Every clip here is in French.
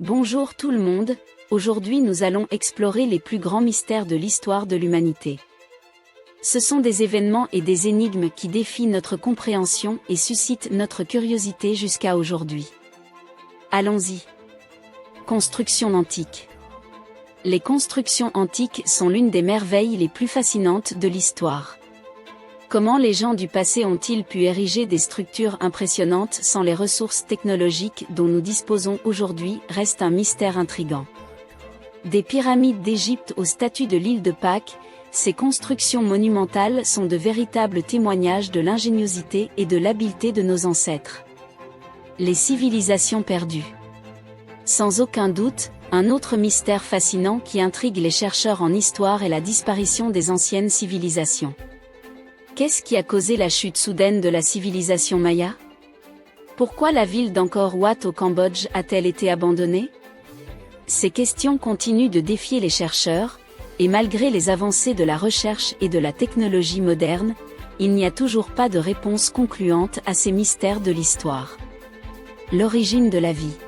Bonjour tout le monde, aujourd'hui nous allons explorer les plus grands mystères de l'histoire de l'humanité. Ce sont des événements et des énigmes qui défient notre compréhension et suscitent notre curiosité jusqu'à aujourd'hui. Allons-y. Construction antique. Les constructions antiques sont l'une des merveilles les plus fascinantes de l'histoire. Comment les gens du passé ont-ils pu ériger des structures impressionnantes sans les ressources technologiques dont nous disposons aujourd'hui reste un mystère intrigant. Des pyramides d'Égypte aux statues de l'île de Pâques, ces constructions monumentales sont de véritables témoignages de l'ingéniosité et de l'habileté de nos ancêtres. Les civilisations perdues. Sans aucun doute, un autre mystère fascinant qui intrigue les chercheurs en histoire est la disparition des anciennes civilisations. Qu'est-ce qui a causé la chute soudaine de la civilisation maya? Pourquoi la ville d'Angkor Wat au Cambodge a-t-elle été abandonnée? Ces questions continuent de défier les chercheurs, et malgré les avancées de la recherche et de la technologie moderne, il n'y a toujours pas de réponse concluante à ces mystères de l'histoire. L'origine de la vie.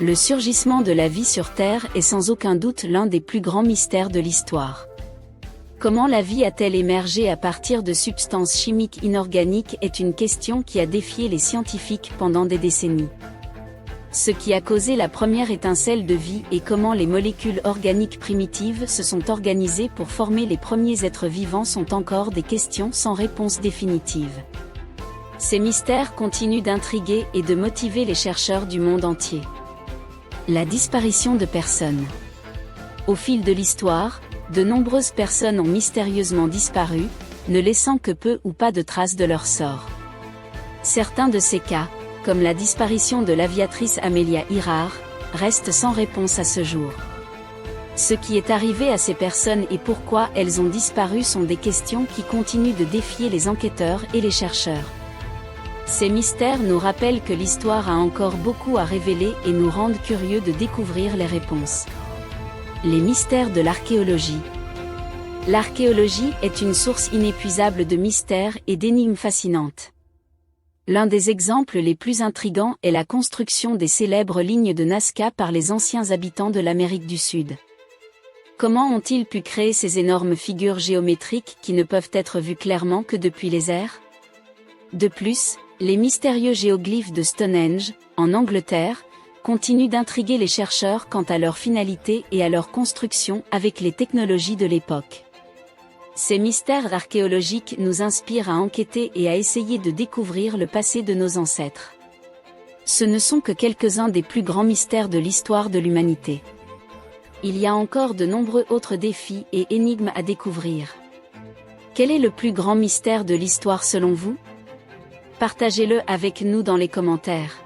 Le surgissement de la vie sur Terre est sans aucun doute l'un des plus grands mystères de l'histoire. Comment la vie a-t-elle émergé à partir de substances chimiques inorganiques est une question qui a défié les scientifiques pendant des décennies. Ce qui a causé la première étincelle de vie et comment les molécules organiques primitives se sont organisées pour former les premiers êtres vivants sont encore des questions sans réponse définitive. Ces mystères continuent d'intriguer et de motiver les chercheurs du monde entier. La disparition de personnes. Au fil de l'histoire, de nombreuses personnes ont mystérieusement disparu, ne laissant que peu ou pas de traces de leur sort. Certains de ces cas, comme la disparition de l'aviatrice Amelia Earhart, restent sans réponse à ce jour. Ce qui est arrivé à ces personnes et pourquoi elles ont disparu sont des questions qui continuent de défier les enquêteurs et les chercheurs. Ces mystères nous rappellent que l'histoire a encore beaucoup à révéler et nous rendent curieux de découvrir les réponses. Les mystères de l'archéologie. L'archéologie est une source inépuisable de mystères et d'énigmes fascinantes. L'un des exemples les plus intrigants est la construction des célèbres lignes de Nazca par les anciens habitants de l'Amérique du Sud. Comment ont-ils pu créer ces énormes figures géométriques qui ne peuvent être vues clairement que depuis les airs? De plus, les mystérieux géoglyphes de Stonehenge, en Angleterre, continuent d'intriguer les chercheurs quant à leur finalité et à leur construction avec les technologies de l'époque. Ces mystères archéologiques nous inspirent à enquêter et à essayer de découvrir le passé de nos ancêtres. Ce ne sont que quelques-uns des plus grands mystères de l'histoire de l'humanité. Il y a encore de nombreux autres défis et énigmes à découvrir. Quel est le plus grand mystère de l'histoire selon vous? Partagez-le avec nous dans les commentaires.